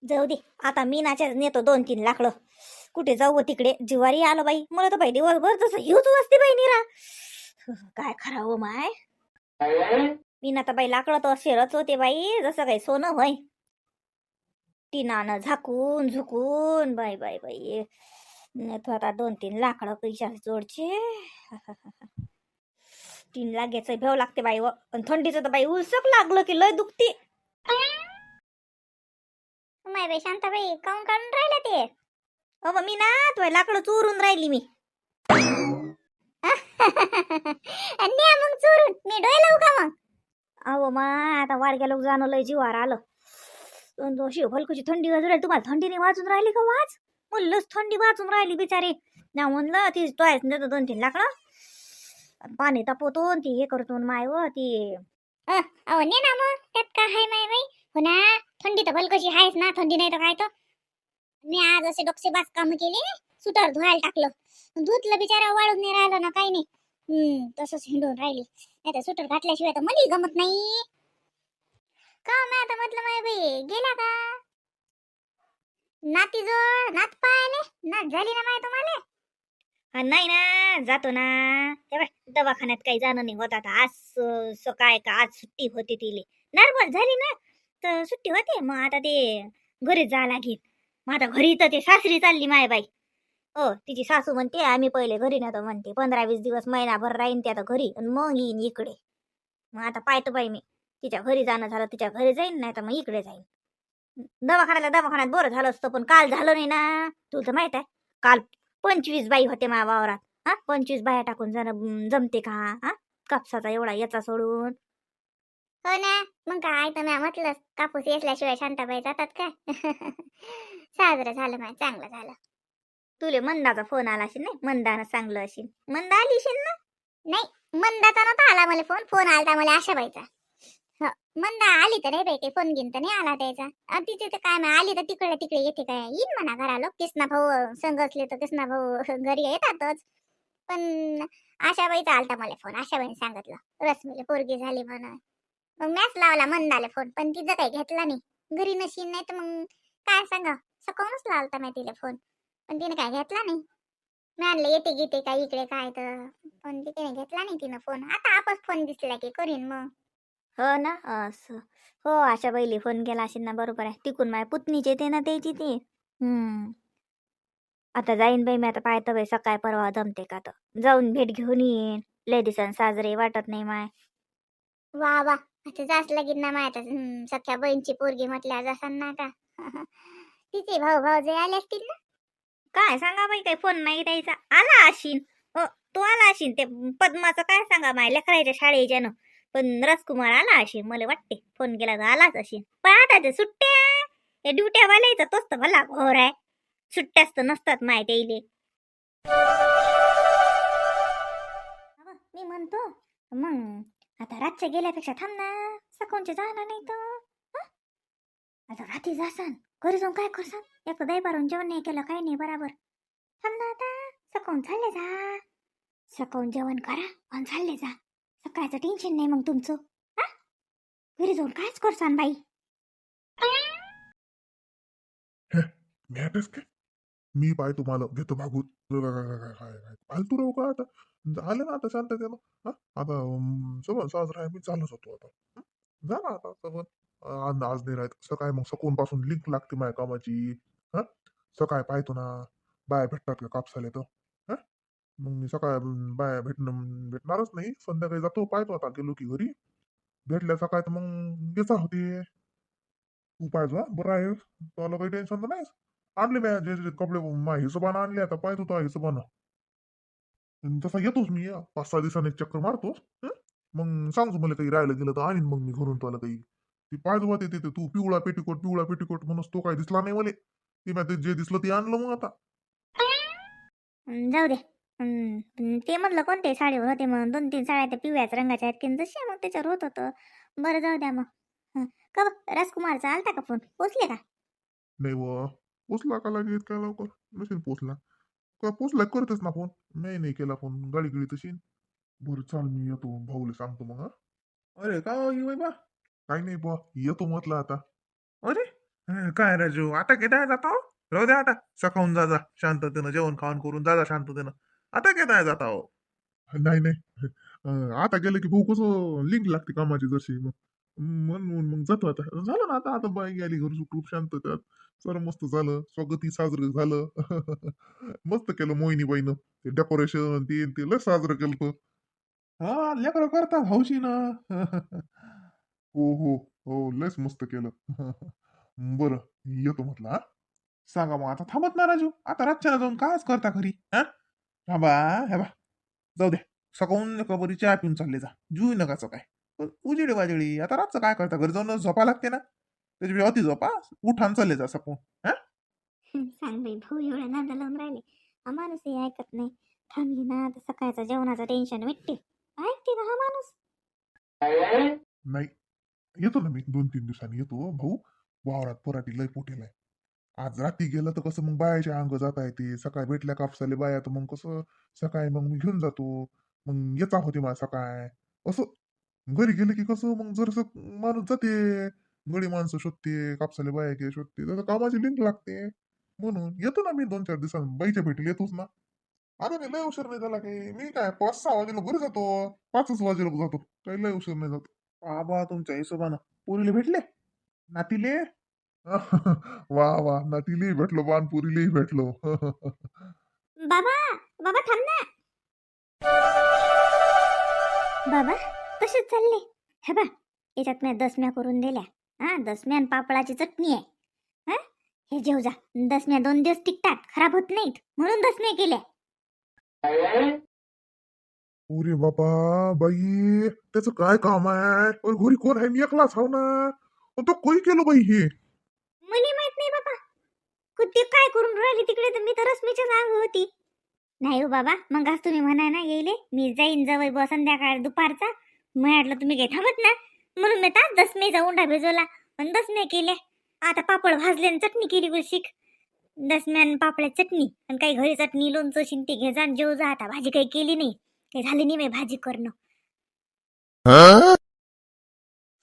जाऊ दे, आता मी नाच्या नेतो 2-3 लाकडं. कुठे जाऊ व तिकडे जिवारी आलं बाई. मला तर बाई दिवसभर तसं हिवच असते बाई निरा. काय खरावं माय. मी ना तर बाई लाकडं तर शेरच होते बाई, जसं काही सोनं होय. टिनानं झाकून झुकून बाई बाई बाई. नेतो आता 2-3 लाकडं पैशा जोडचे. 3 लागायचं भेव लागते बाई व. पण थंडीचं तर बाई उलसक लागलं की लय दुखते. माय बाई शांताबाई काऊन काढून राहिला ते? अहो मी ना तुझ्या लाकडं चोरून राहिली मी. न्या मग चोरून, मी डोळे लावू का मग? अहो मा आता वाडग्या लोक जाणं लय जीवावर आलं. अशी हलकशी थंडी वाजून राहिली. तुम्हाला थंडीने वाजून राहिली का वाज? मुल्लच थंडी वाजून राहिली बिचारी. ना म्हणलं ती तोयच नेतो 2-3 लाकडं. पाणी तापवतो ती हे करतो माय व ती. अहो ने ना मग त्यात काय हाय माय बाई. हो ना थंडी तर भलकशी आहेच ना. थंडी नाही तर काय तर. मी आज असे डोकसे बास काम केले. सुतार धुवायला टाकलं. धुतलं बिचारा वाळून नाही राहिलं ना काही नाही. तसंच हिंडून राहिली. नाही तर सुटर घातल्याशिवाय तर मलाही गमत नाही. का मी आता म्हटलं माय बाई गेला का? नाती जोड नात पाहिले नात झाली ना माय तुम्हाला? नाही ना जातो ना. दवाखान्यात काही जाणं नाही होत आता. आज सकाळ का आज सुट्टी होती तिले. नॉर्मल झाली ना तर सुट्टी होते. मग आता ते घरी जा लागेल. मग आता घरी तर ते सासरी चालली माय बाई. हो तिची सासू म्हणते आम्ही पहिले घरी नव्हतो म्हणते. 15-20 दिवस महिनाभर राहीन ते आता घरी आणि मग येईन इकडे. मग आता पाहतो बाई मी. तिच्या घरी जाणं झालं तिच्या घरी जाईन, नाही तर मग इकडे जाईन. दवाखान्यात बरं झालं असतं पण काल झालं नाही ना. तुला तर माहित आहे काल 25 बाई होते माझ्या वावरात. 25 बाया टाकून जाणं जमते का? कापसाचा एवढा याचा सोडून. हो ना मग काय तर म्या म्हटलं कापूस येसल्याशिवाय शांताबाई जातात काय? साजरं झालं माय चांगलं झालं. तुले मंदाचा फोन आला असेल नाही? मंदानं सांगलं असेल. मंदा आली असेल ना? नाही मंदाचा नव्हता आला मला फोन आलता मला आशाबाईचा. मंदा आली तर नाही बाई काही फोन घेऊन तर नाही आला त्याचा. तिथे तर काय नाही आली तर तिकडे येते काय येईन म्हणा घराला. कृष्णा भाऊ संघ असले तर कृष्णा भाऊ घरी येतातच. पण आशाबाईचा आलता मला फोन. आशाबाईने सांगितलं रश्मीला पोरगी झाली म्हणून. मग मॅच लावला मंदाला फोन पण तिचं काही घेतला नाही. घरी नशीन नाही तर मग काय सांगा सकाळूनच लावता मी तिला फोन पण तिने काय घेतला नाही. मी आणलं येते गीते काय इकडे काय तर पण तिने घेतला नाही तिनं फोन. आता आपच फोन दिसला की करीन मग. हो ना असं. हो आशाबाईला फोन केला असेल ना. बरोबर आहे. तिकून माझ्या पुतणीचे ते ना त्याची ती. आता जाईन बाई मी. आता पाहतो बाई सकाळ परवा जमते का तर जाऊन भेट घेऊन येईन. लय दिवसांनी साजरे वाटत नाही माय. वा वा आता जास लगीन ना माय. आता सख्या बहीणची पोरगी म्हटल्या जासान ना का? तिचे भाऊ जे आले असतील ना. काय सांगा बाई काही फोन नाही द्यायचा. आला अशीन. तो आला अशीन ते पद्माचं काय सांगा माय लेकरायच्या शाळेच्या न. पण राजकुमार आला अशी मला वाटते. फोन केला तर आलाच अशी. पण आता ते सुट्ट्या ड्युट्या वालायचा तोच तर भला घोर आहे. सुट्ट्याच तर नसतात माय त्याइले. मी म्हणतो मग आता रातच्या गेल्यापेक्षा थांब ना. सकाळचे जाणार नाही तर आता रात्री जासान घरी जाऊन काय करसान. एक दही भरून जेवण नाही केलं काही नाही बराबर. थांब ना आता सकाळून चालले जा. सकाळून जेवण करा आणि चालले जा. सकाळचं टेन्शन नाही मग तुमचं. घरी जाऊन कायच करसान बाई. मॅटच काय मी पाय तुम्हाला घेतो मागून. फालतू राहू का आता. झालं ना आता शांत त्याला. आता सगळं साजरा आहे मी चालूच होतो आता. झाला आता सगळं. आज नाही राहत सकाळी मग सकून पासून लिंक लागते माझ्या कामाची. हा सकाळी पाहतो ना बाया भेटतात का कापसाले तर. हा मग मी सकाळ बाया भेटणारच नाही. संध्याकाळी जातो पाहतो आता गेलो की घरी. भेटल्या सकाळी तर मग गेचा होते. तू पाहिजे बरं आहे. तुला काही टेन्शन तर नाही. आणले मी जे कपडे माझ्या हिशोबानं आणले. आता पाहतो तो हिशोबानं. तसा येतोच मी 5-6 दिवसांनी एक चक्कर मारतोच. मग सांगतो मला काही राहिलं गेलं तर आणीन मग मी घरून तुला काही. ती पाहिजे होते तिथे तू पिवळा पेटीकोट म्हणून तो काही दिसला नाही मला. ते मी जे दिसलं ते आणलं मग आता. जाऊ दे. ते म्हणलं कोणते साडीवर होते म्हणून 2-3 साड्या त्या पिवळ्याच रंगाच्या आहेत की जसे मग त्याच्यावर होत होतं. बरं जाऊ द्या मग. का राजकुमारचा आलता का फोन? पोचले का? नाही व पोचला का लागेल काय लवकर नसेल पोचला. का पोचला करतेच ना फोन. नाही केला फोन गाडी गिडी तशी. बरं चाल मी येतो भाऊला सांगतो मग. अरे का येऊ बा काही नाही बुवा येतो म्हटलं आता. अरे काय राजू आता केदाय जाता हो? राहू द्या आता सकाळून जा शांततेनं जेवण खावण करून जा शांततेनं. आता केदाय जाता हो? नाही नाही. आता गेलं की भाऊ कसं लिंक लागते कामाची जशी मग म्हणून मग जातो आता. झालं ना आता आता बाई गेली घर सुखरूप शांततात. सर्व मस्त झालं, स्वागतही साजरं झालं. मस्त केलं मोहिनीबाईनं ते डेकोरेशन ते लय साजरं केलं. हा लेकरं करतात हौशी ना. हो हो हो लयच मस्त केलं. बरं येतो म्हटलं हा. सांगा मग आता थांबत ना राजू आता रातच्याला जाऊन कायच करता खरी हा. थांबा हे बा जाऊ द्या सकाळून एका बरी चहा पिऊन चालले जा जुई नकाचं काय. पण उजेडी वाजेळी आता रातचं काय करता घरी जाऊन झोपा लागते ना त्याच्या अति झोपा उठान चालले जा सकाळून हा. सांग बाई भाऊ एवढ्या नादा लावून राहिले. हा माणूसही ऐकत नाही. थांबली ना आता सकाळचं जेवणाचं टेन्शन मिटते. ऐकते का हा माणूस? नाही येतो ना मी 2-3 दिवसांनी येतो भाऊ. वावरात पराठी लय पोटेल आहे. आज रात्री गेलं तर कसं मग बायाच्या अंग जाता येते सकाळी भेटल्या कापसाले बाया तर मग कसं सकाळी मग मी घेऊन जातो. मग येता होते मला सकाळ असं घरी गेले की कसं मग जरसं माणूस जाते गडी माणसं शोधते कापसाले बाया के शोधते तसं कामाची लिंक लागते. म्हणून येतो ना मी 2-4 दिवसांनी बाईच्या भेटीला येतोच ना. अरे मी लय उशीर नाही झाला की मी काय 5-6 वाजेला घरी जातो. 5च वाजेला जातो काही लय उशीर नाही जातो. बाबा तुमच्या हिशोबानं पोरीले भेटले नातीले. वा वा नातीलाही भेटलो बानपुरीलाही भेटलो. बाबा, बाबा थांब ना. बाबा कसे चालले? हे बा याच्यात मी दसम्या करून दिल्या. हा दसम्या आणि पापळाची चटणी आहे. हा हे जेव जा. दसम्या 2 दिवस टिकतात खराब होत नाहीत म्हणून दसम्या केल्या. अरे बाबा बाई त्याचं काय काम आहे अरे घरी कोण आहे मी एकलाच हाव ना. पण तो कोई केलं बाई हे. मला माहित नाही बाबा. कुठे काय करून राहिली तिकडे तर मी तर रश्मीच्या जाग होती. नाही हो बाबा मग आज तुम्ही म्हणाय ना येईले मी जाईन जवळ बस संध्याकाळ दुपारचा. म्हटलं तुम्ही काही थांबत ना म्हणून मी तास दसमेचा उंडा भिजवला आणि दसम्या केल्या. आता पापड भाजले आणि चटणी केली बरं शिक. दसम्यान पापड्या चटणी आणि काही घरी चटणी लोणचं शिंती घे जा आणि जेव जा. आता भाजी काही केली नाही. काही झाली नाही बाई भाजी करणं.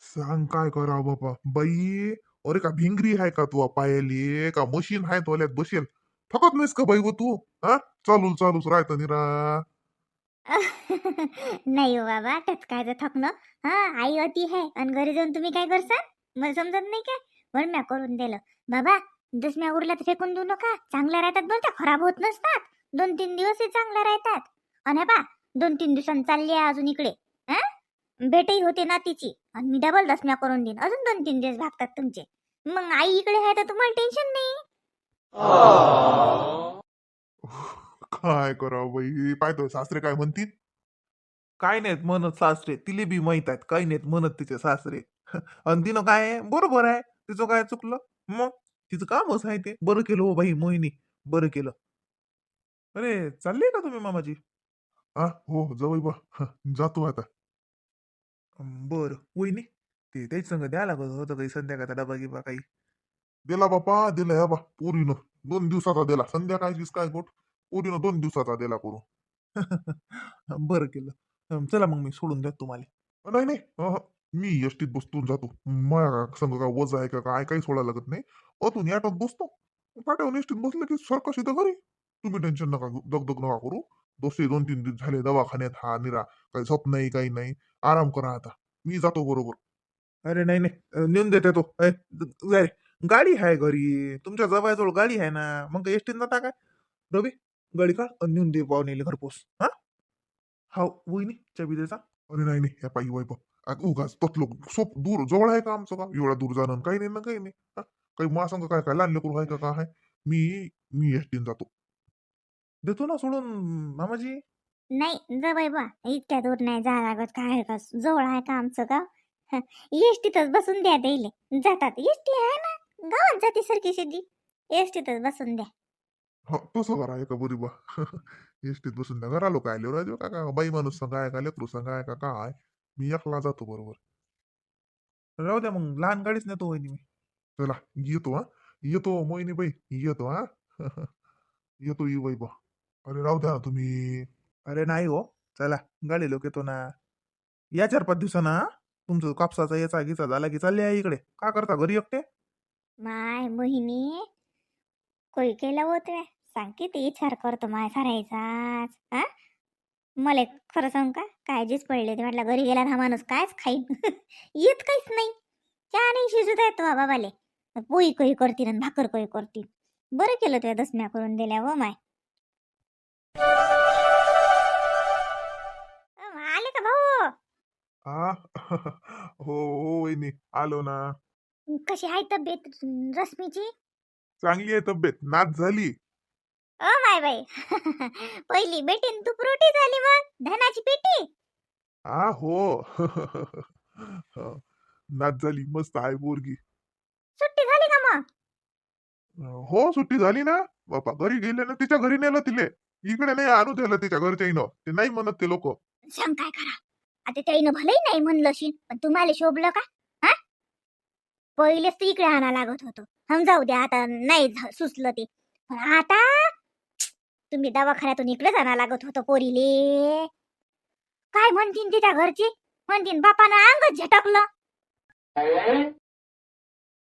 सांग काय करावं बाबा बाई. अरे का भिंगरी आहे का तू पायाली का मशीन आहे तोल्यात बसेल. थकत नाहीस का बाई व तू हा. चालूच राहतं निरा. नाही हो बाबा त्यात काय तर थकणं. हा आई होती है आणि घरी जाऊन तुम्ही काय करसान मला समजत नाही काय. म्हणून म्या करून दिलं. बाबा दसम्या उरल्या तर फेकून देऊ नका. चांगल्या राहतात बोलता खराब होत नसतात. 2-3 दिवसही चांगल्या राहतात. आणि बा 2-3 दिवसांनी चालली आहे अजून इकडे. हा भेटही होते ना तिची आणि मी डबल दसम्या करून देईन अजून 2-3 दिवस भागतात तुमचे. मग आई इकडे आहे तर तुम्हाला टेन्शन नाही. काय करावं बाई पाहतो सासरे काय म्हणतील. काय नाहीत म्हणत सासरे तिले बी माहित आहेत काही नाहीत म्हणत तिचे सासरे. आणि तिनं काय आहे, बरोबर आहे तिचं काय चुकलं. मग तिचं कामच आहे ते बरं केलं हो बाई मोहिनी. बरं केलं. अरे चालले का तुम्ही मामाजी. हा हो जवळ बा. जातो आता. बरं वहिनी ते त्याच संग द्या लागत होतं काही संध्याकाळचा डबा गिबा काही. दिला बापा दिला या बा पोरीनं 2 दिवसाचा दिला संध्याकाळचीच काय गोट. पोरीनं 2 दिवसाचा दिला करून. बरं केलं. चला मग मी सोडून द्या तुम्हाला. नाही नाही मी एसटीत बसतून जातो. माझ्या संग काय वज आहे का काय काही सोडायला लागत नाही. अतून याटत बसतो. पाट्यावर एसटीत बसलं की सरकश इथं घरी. तुम्ही टेन्शन नका दगदग नका करू. 2-3 दिवस झाले दवाखान्यात हा निरा काही झोप नाही काही नाही. आराम करा आता. मी जातो बरोबर. अरे नाही नाही नेऊन देते तो गाडी आहे घरी तुमच्या जवळजवळ गाडी आहे ना मग एसटीत जाता काय. रवी गाडी का नेऊन दे पाहुणेले घरपोच हा. हा वहिनी चाबी द्यायचा. अरे नाही नाही या पायी वाईप उगाच ततलो सोप दूर जवळ आहे का आमचं का एवढा दूर जाणं काही नाही ना काही नाही हा. काही मा सांग काय काय लहान लेकरू आहे का काय आहे. मी मी एसटीन जातो. देतो ना सोडून मामाजी. नाही जवळ बा इतक्या दूर नाही जा लागत काय का जवळ आहे का आमचं गाव. एसटीतच बसून द्या त्याले जातात एसटी आहे ना. गावात जाते सारखी सिद्धी. एसटीतच बसून द्या. हो तसं करा का बरी बा. एसटीत बसून द्या घरा लोक आले राजू का का बाई माणूस सांगाय का लेकरू सांगाय का काय. मी एकला जातो बरोबर. राहू द्या मग लहान गाडीच नेतो वहिनी मी. चला येतो हा. येतो मोहिनी बाई येतो हा. येतो बाई बा. अरे राहू द्या ना तुम्ही. अरे नाही हो चला गाडी लोक येतो ना. या 4-5 दिवसांना तुमचं कापसाचा याचा गिचा झाला की चालले आहे इकडे का करता घरी एकटे. माय मोहिनी कोई केलं होतं सांग किती विचार करतो माय सारायचाच हा. मला खरं सांग का काळजीच पडले ते म्हटलं घरी गेला हा माणूस कायच खाईन येत काहीच नाही. चहा नाही शिजत आहे तो बाबाले. पोळी कोई करतील आणि भाकर कोई करतील. बरं केलं तुझ्या दसम्या करून दिल्या व माय. आले का भाऊ? हा हो हो वहिनी आलो ना. कशी आहे तब्येत रश्मीची? चांगली आहे तब्येत, नाच झाली. ओ माय बाई पहिली बेटीन तू रोटी झाली मग धनाची पेटी. हा हो नाच झाली, मस्त आहे पोरगी. सुट्टी झाली का मग? हो सुट्टी झाली ना. बापा घरी गेले ना, तिच्या घरी नेलं तिले. इकडे नाही आणू दिलं तिच्या घरच्याईनं, ते नाही म्हणत ते लोक. सांग काय करा आता त्याईनं भलंही नाही म्हणलं शी पण तुम्हाला शोभलं का? हा पहिलेच तर इकडे आणा लागत होतो. हम जाऊ द्या आता नाही सुचलं ते. पण आता तुम्ही दवाखान्यातून इकडेच आणा लागत होतं पोरीले. काय म्हणतीन तिच्या घरची? म्हणतीन बापानं अंगच झटकलं.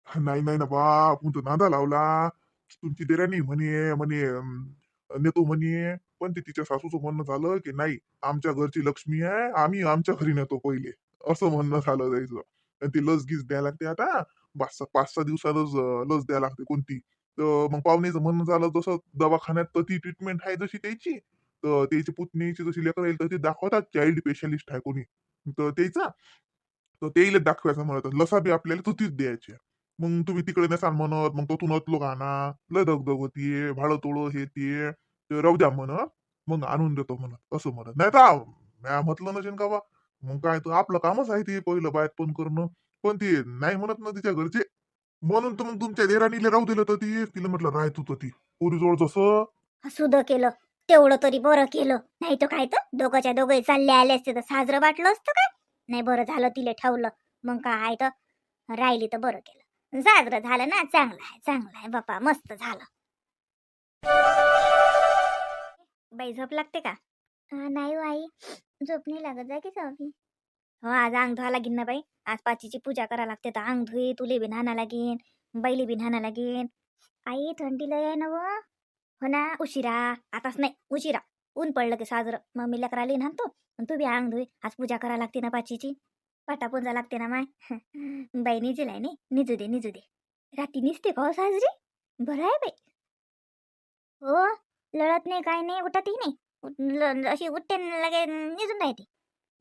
नाही नाही ना बाप, तू नादा लावला. तुमची देराणी म्हणे म्हणे नेतो म्हणे. पण ते तिच्या सासूचं म्हणणं झालं की नाही, आमच्या घरची लक्ष्मी आहे, आम्ही आमच्या घरी नेतो पहिले, असं म्हणणं झालं जायचं. आणि ती लस गीस द्यायला लागते आता. 5-6 दिवसातच लस द्यायला लागते कोणती. तर मग पाहुणेचं म्हणणं झालं जसं दवाखान्यात तर ती ट्रीटमेंट आहे जशी त्याची, तर त्याची पुतणीची जशी लेकर येईल तर ते दाखवतात चाइल्ड स्पेशालिस्ट आहे कोणी, तर त्याचा तर तेईला दाखवायचं म्हणत लसा बी आपल्याला तर तीच द्यायची. मग तुम्ही तिकडे नसाल म्हणत, मग तो लोक आणा. लय दगदग होतीये, भाडं तोडं हे ते. ते राहू द्या म्हणत, मग आणून देतो म्हणत असं म्हणत. नाही तर म्या म्हटलं नसेल का बा. मग काय तर आपलं कामच आहे ते पहिलं बायत पण करणं. पण ते नाही म्हणत ना तिच्या घरचे. म्हणून तर मग तुमच्या देराणीला राहू दिलं तर ती तिला म्हटलं राहत होतं ती पोरीजवळ जसं. सुद केलं तेवढं तरी बरं केलं. नाही तर काय तर दोघाच्या दोघे चालले आले असते तर साजरं वाटलं असतं काय. नाही बरं झालं तिले ठेवलं. मग काय तर राहिली तर बरं केलं. साजरं झालं ना, चांगलं आहे चांगलं आहे बापा मस्त झालं. बाई झोप लागते का? नाही हो आई झोप नाही लागत जा की जावी. हो आज अंग धुवा लागीन ना बाई. आज पाचीची पूजा करा लागते तर अंग धुई तुले बी न्हाना लागीन. बैली बी न्हाना लागीन. आई थंडी लय आहे ना व. हो ना उशिरा. आताच नाही उशिरा. ऊन पडलं की साजरं मग मी लेकराली न्हातो. तू बी अंग धुई. आज पूजा करा लागते ना पाचीची. पाटा पुंजा लागते ना माय. बाई निजेलाय नाही निजू दे निजू दे. रात्री निसते का हो साजरी? बरं आहे बाई. हो लढत नाही काय नाही उठतही नाही. अशी उठते न लगे निजून राहते.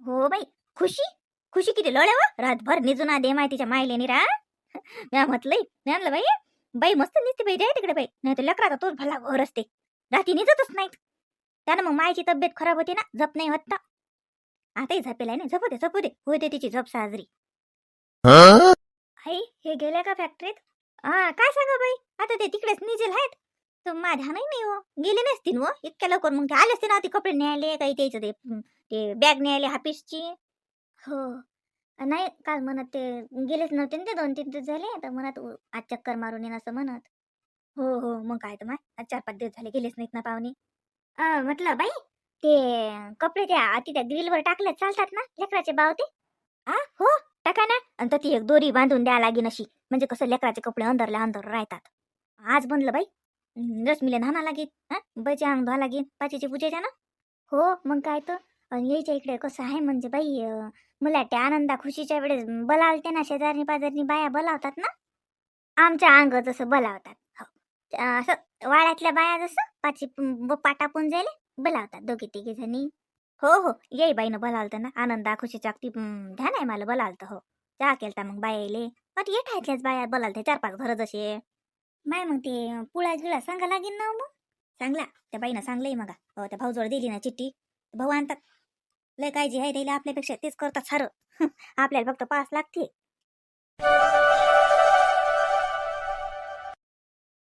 हो बाई खुशी खुशी किती लढे व रातभर निजून दे माहितीच्या मायले निरा. म्या म्हटलंय मी आणलं बाई. बाई मस्त निसते बाई, दे तिकडे बाई. नाही तर लेकराचा तोच भला घर असते. रात्री निजतच नाहीत. त्यानं मग मायची तब्येत खराब होती ना, झप नाही होत ना. आताही झपेलाय नाही, झपू दे होते तिची झप साजरी. आई हे गेल्या का फॅक्टरीत? हा काय सांगा बाई, आता ते तिकडेच निजेल आहेत. तर माझ्या नाही हो गेले नसतील व इतक्या लवकर. मग ते आले असते ना, ते कपडे न्यायले काही त्याचं ते बॅग न्यायले ऑफिसची. हो नाही काल म्हणत ते गेलेच नव्हते ना, ते 2-3 दिवस झाले तर म्हणत आज चक्कर मारून येईन असं म्हणत. हो हो मग काय तर माय आज 4-5 दिवस झाले गेलेच नाहीत ना पाहुणे. म्हटलं बाई ते कपडे त्या तिथे ग्रिलवर टाकले चालतात ना लेकराचे बावते? हो टाका ना. आणि तर ती एक दोरी बांधून द्या लागेन अशी, म्हणजे कसं लेकराचे कपडे अंदरल्या अंदर राहतात. आज बनलं बाई. रश्मीला न्हाना लागेल. बाईचे अंग धुवा लागेल पाचीची पूजेच्या ना. हो मग काय तर. आणि यायच्या इकडे कसं आहे म्हणजे बाई मला त्या आनंदा खुशीच्या वेळेस बलावते ना, शेजारनी पाजारनी बाया बोलावतात ना. आमच्या अंग जसं बलावतात. हो असं वाड्यातल्या बाया जसं पाची पाटा पुंजायले बलावतात दोघी तिघी जणी. हो हो येई बाईनं बोलावलं ना, आनंदा खुशीच्या अगदी ध्यान आहे मला बोलावलं. हो चहा केलता मग बायाले. पण येठायतल्याच बाया बोलावते 4-5 घर जसे. माय मग ते पुळा गिळा सांगा लागेल ना मग. सांगला त्या बाईनं सांगलंय मग. हो त्या भाऊजवळ दिली ना चिठ्ठी. भाऊ आणतात. लय काळजी आहे त्याला आपल्यापेक्षा, तेच करतात सारं. आपल्याला फक्त पास लागते.